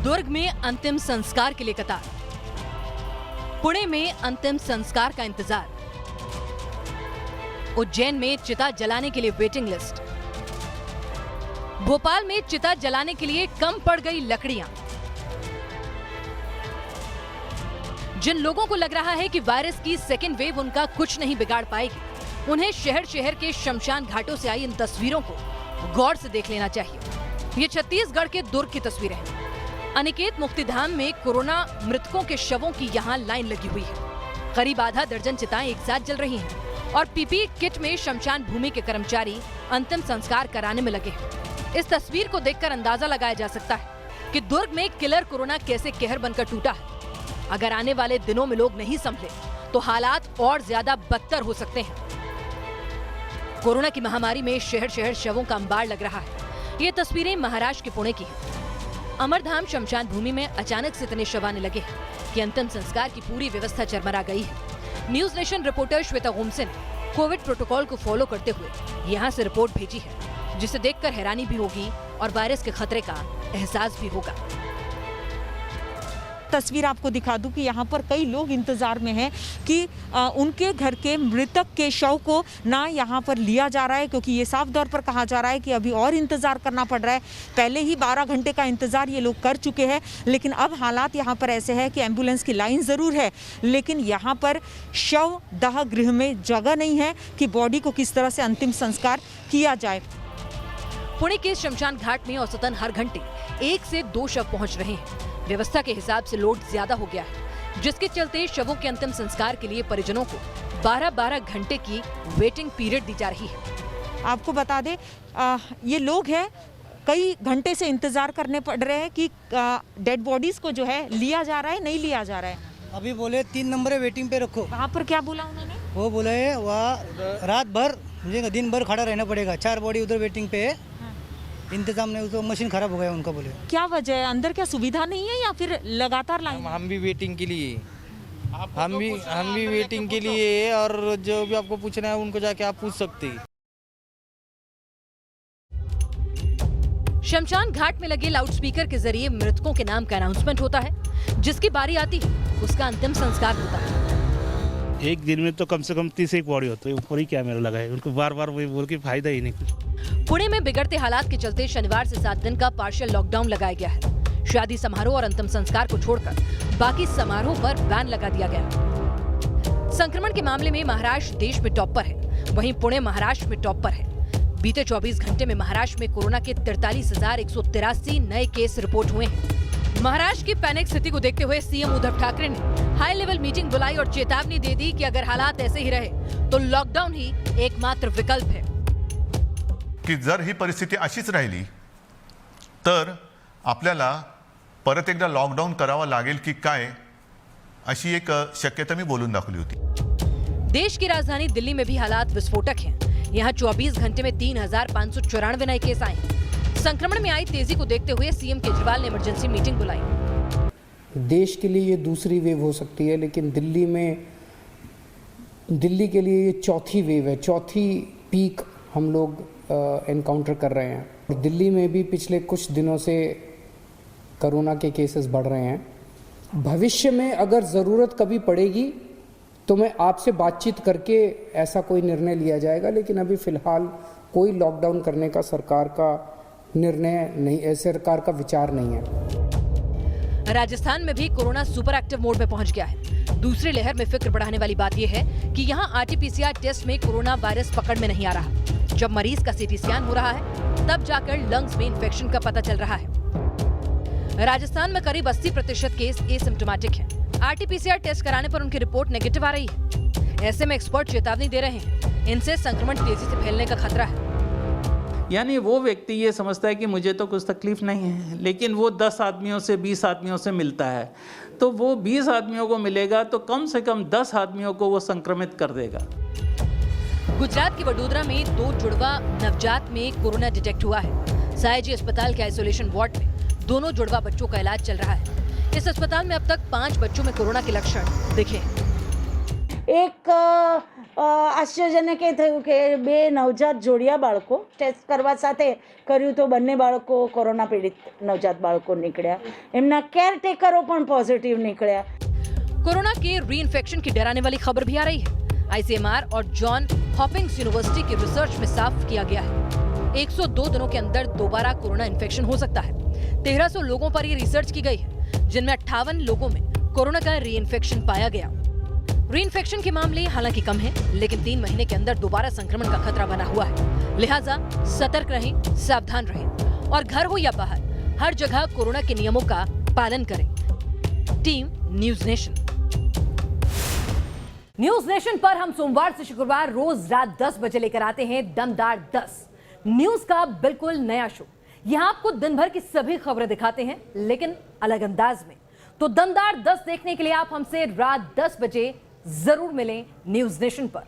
दुर्ग में अंतिम संस्कार के लिए कतार, पुणे में अंतिम संस्कार का इंतजार, उज्जैन में चिता जलाने के लिए वेटिंग लिस्ट, भोपाल में चिता जलाने के लिए कम पड़ गई लकड़ियां। जिन लोगों को लग रहा है कि वायरस की सेकेंड वेव उनका कुछ नहीं बिगाड़ पाएगी, उन्हें शहर शहर के शमशान घाटों से आई इन तस्वीरों को गौर से देख लेना चाहिए। ये छत्तीसगढ़ के दुर्ग की तस्वीरें हैं। अनिकेत मुक्तिधाम में कोरोना मृतकों के शवों की यहाँ लाइन लगी हुई है। करीब आधा दर्जन चिताएं एक साथ जल रही हैं और पीपीई किट में शमशान भूमि के कर्मचारी अंतिम संस्कार कराने में लगे हैं। इस तस्वीर को देखकर अंदाजा लगाया जा सकता है कि दुर्ग में किलर कोरोना कैसे कहर बनकर टूटा है। अगर आने वाले दिनों में लोग नहीं संभले तो हालात और ज्यादा बदतर हो सकते हैं। कोरोना की महामारी में शहर शहर शवों का अंबार लग रहा है। ये तस्वीरें महाराष्ट्र के पुणे की हैं। अमरधाम शमशान भूमि में अचानक से इतने शव आने लगे हैं कि अंतिम संस्कार की पूरी व्यवस्था चरमरा गई है। न्यूज नेशन रिपोर्टर श्वेता गोमसे ने कोविड प्रोटोकॉल को फॉलो करते हुए यहाँ से रिपोर्ट भेजी है, जिसे देखकर हैरानी भी होगी और वायरस के खतरे का एहसास भी होगा। तस्वीर आपको दिखा दूं कि यहाँ पर कई लोग इंतजार में हैं कि उनके घर के मृतक के शव को ना यहाँ पर लिया जा रहा है, क्योंकि ये साफ तौर पर कहा जा रहा है कि अभी और इंतजार करना पड़ रहा है। पहले ही 12 घंटे का इंतजार ये लोग कर चुके हैं, लेकिन अब हालात यहाँ पर ऐसे हैं कि एम्बुलेंस की लाइन ज़रूर है, लेकिन यहाँ पर शव दाह गृह में जगह नहीं है कि बॉडी को किस तरह से अंतिम संस्कार किया जाए। पुणे के शमशान घाट में औसतन हर घंटे 1 से 2 शव पहुंच रहे हैं। व्यवस्था के हिसाब से लोड ज्यादा हो गया है, जिसके चलते शवों के अंतिम संस्कार के लिए परिजनों को 12-12 घंटे की वेटिंग पीरियड दी जा रही है। आपको बता दें, ये लोग हैं कई घंटे से इंतजार करने पड़ रहे हैं कि डेड बॉडीज को जो है लिया जा रहा है, नहीं लिया जा रहा है। अभी बोले 3 नंबर है, वेटिंग पे रखो। वहाँ पर क्या बोला उन्होंने? वो बोले वहाँ रात भर मुझे दिन भर खड़ा रहना पड़ेगा। 4 बॉडी उधर वेटिंग पे है, इंतजाम नहीं, उसको मशीन खराब हो गया उनका। बोले क्या वजह है? अंदर क्या सुविधा नहीं है या फिर लगातार लाइन? हम भी वेटिंग के लिए, हम भी वेटिंग के लिए, और जो भी आपको पूछना है उनको जाके आप पूछ सकते हैं। शमशान घाट में लगे लाउडस्पीकर के जरिए मृतकों के नाम का अनाउंसमेंट होता है। जिसकी बारी आती है उसका अंतिम संस्कार होता है। एक दिन में तो कम से कम 30 एक बॉडी होती है, ऊपर ही कैमरा लगा है। उनको बार बार वही बोल के फायदा ही नहीं कुछ। पुणे में बिगड़ते हालात के चलते शनिवार से 7 दिन का पार्शियल लॉकडाउन लगाया गया है। शादी समारोह और अंतिम संस्कार को छोड़कर बाकी समारोह पर बैन लगा दिया गया। संक्रमण के मामले में महाराष्ट्र देश में टॉप पर है, वहीं पुणे महाराष्ट्र में टॉप पर है। बीते 24 घंटे में महाराष्ट्र में कोरोना के 43,183 नए केस रिपोर्ट हुए हैं। महाराष्ट्र की पैनिक स्थिति को देखते हुए सीएम उद्धव ठाकरे ने हाई लेवल मीटिंग बुलाई और चेतावनी दे दी कि अगर हालात ऐसे ही रहे तो लॉकडाऊन ही एकमात्र विकल्प है। की जर ही परिस्थिती अशीच राहिली तर आपल्याला परत एकदा लॉकडाऊन करावा लागेल की काय, अशी एक शक्यता मी बोलून दाखवली होती। देश की राजधानी दिल्ली में भी हालात विस्फोटक हैं। यहाँ 24 घंटे में 3,594 नए केस आए। संक्रमण में आई तेजी को देखते हुए सीएम केजरीवाल ने इमरजेंसी मीटिंग बुलाई। देश के लिए ये दूसरी वेव हो सकती है, लेकिन दिल्ली के लिए ये चौथी वेव है, चौथी पीक हम लोग एनकाउंटर कर रहे हैं। और दिल्ली में भी पिछले कुछ दिनों से कोरोना के केसेस बढ़ रहे हैं। भविष्य में अगर ज़रूरत कभी पड़ेगी तो मैं आपसे बातचीत करके ऐसा कोई निर्णय लिया जाएगा, लेकिन अभी फ़िलहाल कोई लॉकडाउन करने का सरकार का निर्णय नहीं है, सरकार का विचार नहीं है। राजस्थान में भी कोरोना सुपर एक्टिव मोड में पहुंच गया है। दूसरी लहर में फिक्र बढ़ाने वाली बात यह है कि यहाँ RT-PCR टेस्ट में कोरोना वायरस पकड़ में नहीं आ रहा। जब मरीज का CT स्कैन हो रहा है तब जाकर लंग्स में इन्फेक्शन का पता चल रहा है। राजस्थान में करीब 80% केस एसिम्प्टोमेटिक हैं। RT-PCR टेस्ट कराने पर उनकी रिपोर्ट नेगेटिव आ रही है। ऐसे में एक्सपर्ट चेतावनी दे रहे हैं, इनसे संक्रमण तेजी से फैलने का खतरा है। यानी वो व्यक्ति ये समझता है कि मुझे तो कुछ तकलीफ नहीं है, लेकिन वो 10 आदमियों से 20 आदमियों से मिलता है, तो वो 20 आदमियों को मिलेगा तो कम से कम 10 आदमियों को वो संक्रमित कर देगा। गुजरात के वडोदरा में 2 जुड़वा नवजात में कोरोना डिटेक्ट हुआ है। सायाजी अस्पताल के आइसोलेशन वार्ड में दोनों जुड़वा बच्चों का इलाज चल रहा है। इस अस्पताल में अब तक 5 बच्चों में कोरोना के लक्षण दिखे। એક આશ્ચર્યજનક એ થયું કે 2 નવજાત જોડિયા બાળકો ટેસ્ટ કરવા સાથે કર્યું તો બંને બાળકો કોરોના પીડિત નવજાત બાળકો નીકળ્યા. એમના કેરટેકરો પણ પોઝિટિવ निकला. कोरोना के री-इन्फेक्शन की डराने वाली खबर भी आ रही है. आईसीएमआर और जॉन हॉपिंग्स यूनिवर्सिटी की रिसर्च में साफ किया गया है 102 दिनों के अंदर दोबारा कोरोना इन्फेक्शन हो सकता है. 1300 लोगों पर ये रिसर्च की गई है, जिनमें 58 लोगों में कोरोना का री-इन्फेक्शन पाया गया. री-इन्फेक्शन के मामले हालांकि कम है, लेकिन 3 महीने के अंदर दोबारा संक्रमण का खतरा बना हुआ है. लिहाजा सतर्क रहें, सावधान रहें और घर हो या बाहर हर जगह कोरोना के नियमों का पालन करें. Team news nation. News nation पर हम सोमवार से शुक्रवार रोज रात 10 बजे लेकर आते हैं दमदार 10 न्यूज का बिल्कुल नया शो. यहां आपको दिन भर की सभी खबरें दिखाते हैं, लेकिन अलग अंदाज में. तो दमदार 10 देखने के लिए आप हमसे रात 10 बजे जरूर मिलें न्यूज नेशन पर.